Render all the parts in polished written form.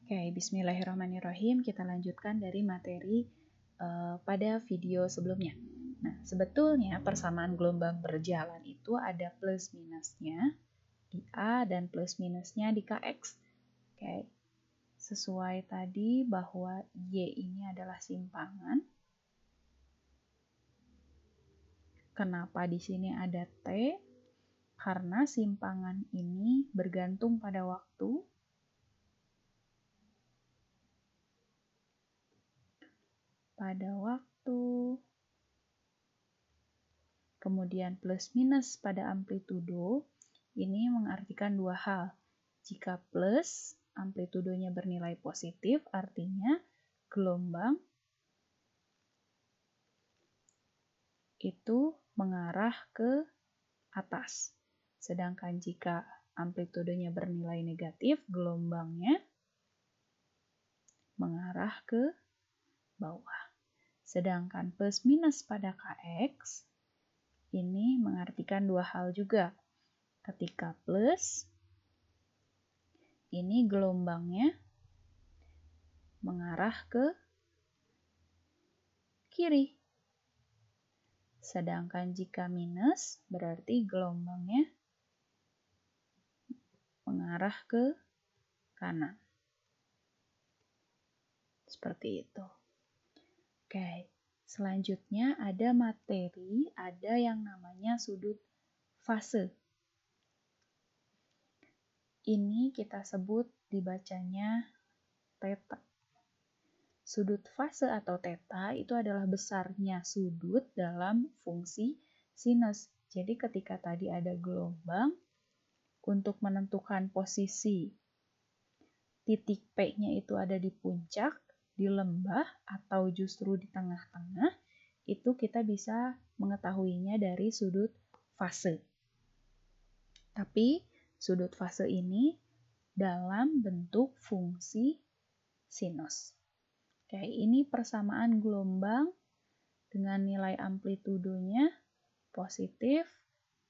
Oke, bismillahirrahmanirrahim. Kita lanjutkan dari materi pada video sebelumnya. Nah, sebetulnya persamaan gelombang berjalan itu ada plus minusnya di A dan plus minusnya di KX. Oke, sesuai tadi bahwa Y ini adalah simpangan. Kenapa di sini ada T? Karena simpangan ini bergantung pada waktu. Kemudian plus minus pada amplitudo, ini mengartikan dua hal. Jika plus, amplitudonya bernilai positif, artinya gelombang itu mengarah ke atas. Sedangkan jika amplitudonya bernilai negatif, gelombangnya mengarah ke bawah. Sedangkan plus minus pada KX, ini mengartikan dua hal juga. Ketika plus, ini gelombangnya mengarah ke kiri. Sedangkan jika minus, berarti gelombangnya mengarah ke kanan. Seperti itu. Oke, selanjutnya ada materi, ada yang namanya sudut fase. Ini kita sebut dibacanya theta. Sudut fase atau theta itu adalah besarnya sudut dalam fungsi sinus. Jadi ketika tadi ada gelombang, untuk menentukan posisi titik P-nya itu ada di puncak, di lembah, atau justru di tengah-tengah, itu kita bisa mengetahuinya dari sudut fase. Tapi sudut fase ini dalam bentuk fungsi sinus. Oke, ini persamaan gelombang dengan nilai amplitudonya positif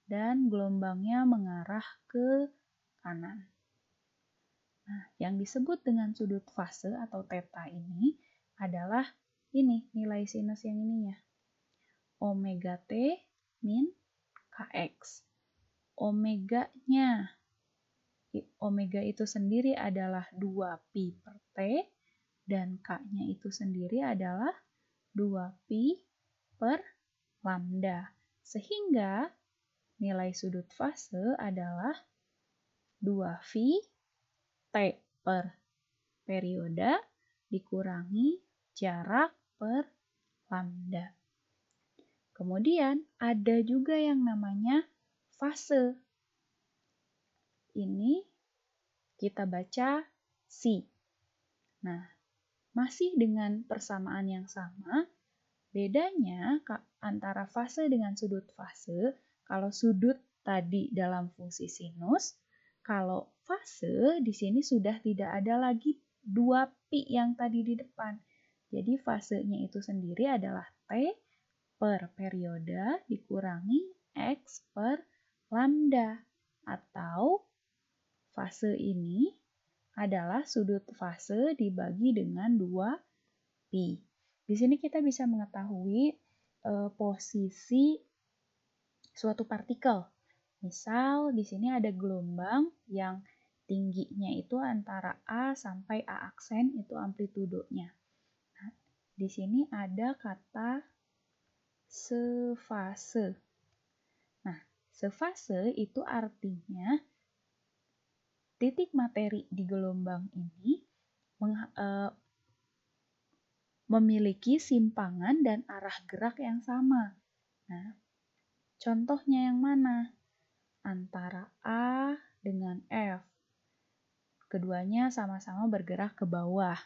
dan gelombangnya mengarah ke kanan. Nah, yang disebut dengan sudut fase atau theta ini adalah ini, nilai sinus yang ininya. Omega T min KX. Omeganya, omega itu sendiri adalah 2pi per T, dan K-nya itu sendiri adalah 2pi per lambda. Sehingga nilai sudut fase adalah 2V T per periode dikurangi jarak per lambda. Kemudian ada juga yang namanya fase. Ini kita baca psi. Nah, masih dengan persamaan yang sama, bedanya antara fase dengan sudut fase, kalau sudut tadi dalam fungsi sinus, kalau fase di sini sudah tidak ada lagi 2pi yang tadi di depan. Jadi fasenya itu sendiri adalah T per periode dikurangi X per lambda. Atau fase ini adalah sudut fase dibagi dengan 2pi. Di sini kita bisa mengetahui posisi suatu partikel. Misal di sini ada gelombang yang tingginya itu antara A sampai A aksen, itu amplitudonya. Nah, di sini ada kata sefase. Nah, sefase itu artinya titik materi di gelombang ini memiliki simpangan dan arah gerak yang sama. Nah, contohnya yang mana? Antara A dengan F. Keduanya sama-sama bergerak ke bawah.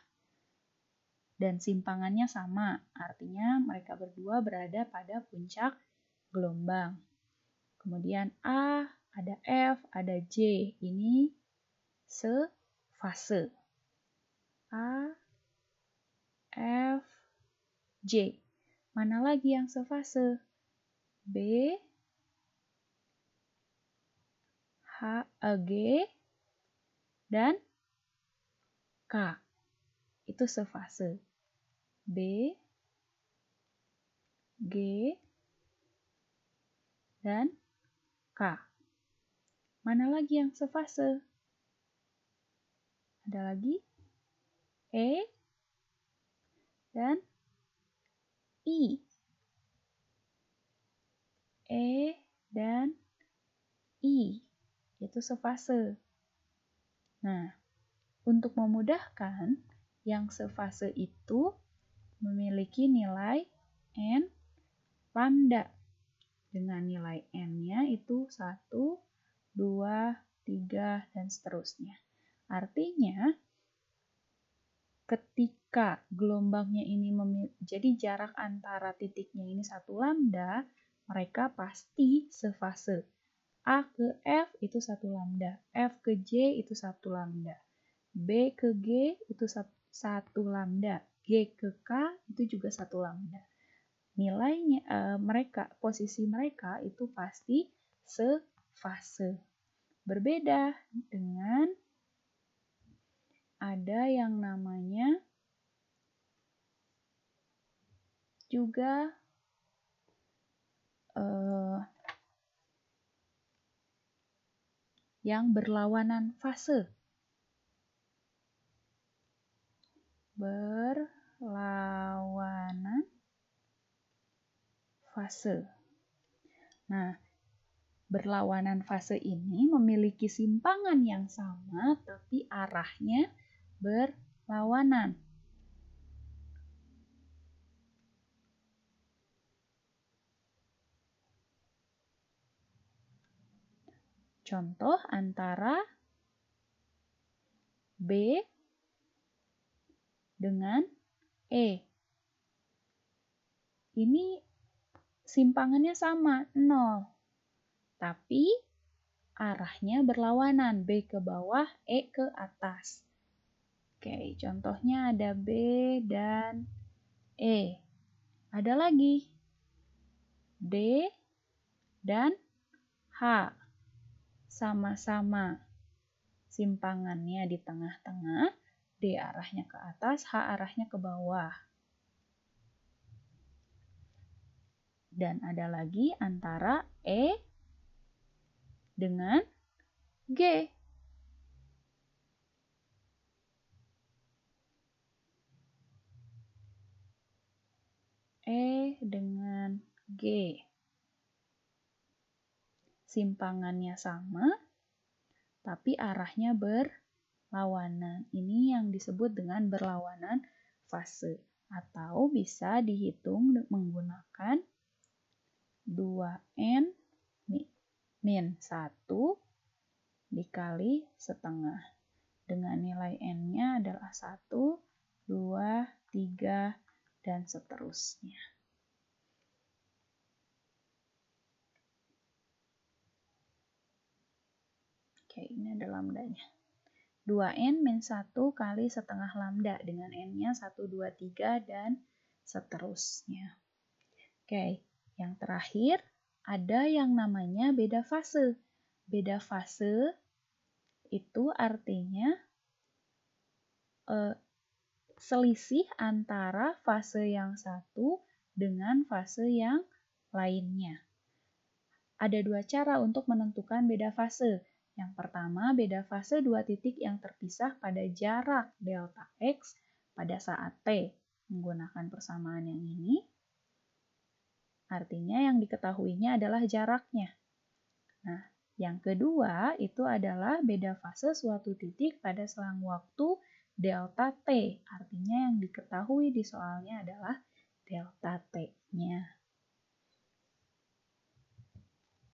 Dan simpangannya sama, artinya mereka berdua berada pada puncak gelombang. Kemudian A, ada F, ada J. Ini sefase. A, F, J. Mana lagi yang sefase? B, H, G, dan K. itu sefase. B, G, dan K. Mana lagi yang sefase? Ada lagi E dan I. E dan I. Itu sefase. Nah, untuk memudahkan, yang sefase itu memiliki nilai N lambda. Dengan nilai N-nya itu 1, 2, 3, dan seterusnya. Artinya, ketika gelombangnya ini jadi jarak antara titiknya ini 1 lambda, mereka pasti sefase. A ke F itu 1 lambda, F ke J itu 1 lambda, B ke G itu 1 lambda, G ke K itu juga 1 lambda. Nilainya posisi mereka itu pasti sefase. Berbeda dengan ada yang namanya juga yang berlawanan fase. Berlawanan fase. Nah, berlawanan fase ini memiliki simpangan yang sama, tapi arahnya berlawanan. Contoh antara B dengan E. Ini simpangannya sama, 0. Tapi arahnya berlawanan, B ke bawah, E ke atas. Oke, contohnya ada B dan E. Ada lagi D dan H. Sama-sama simpangannya di tengah-tengah, D arahnya ke atas, H arahnya ke bawah. Dan ada lagi antara E dengan G. E dengan G. Simpangannya sama, tapi arahnya berlawanan. Ini yang disebut dengan berlawanan fase. Atau bisa dihitung menggunakan 2N min 1 dikali setengah. Dengan nilai N-nya adalah 1, 2, 3, dan seterusnya. Oke, ini ada lambdanya. 2N min 1 kali setengah lambda dengan N-nya 1, 2, 3, dan seterusnya. Oke, yang terakhir ada yang namanya beda fase. Beda fase itu artinya selisih antara fase yang satu dengan fase yang lainnya. Ada 2 cara untuk menentukan beda fase. Yang pertama, beda fase 2 titik yang terpisah pada jarak delta X pada saat T. Menggunakan persamaan yang ini, artinya yang diketahuinya adalah jaraknya. Nah, yang kedua itu adalah beda fase suatu titik pada selang waktu delta T. Artinya yang diketahui di soalnya adalah delta T-nya.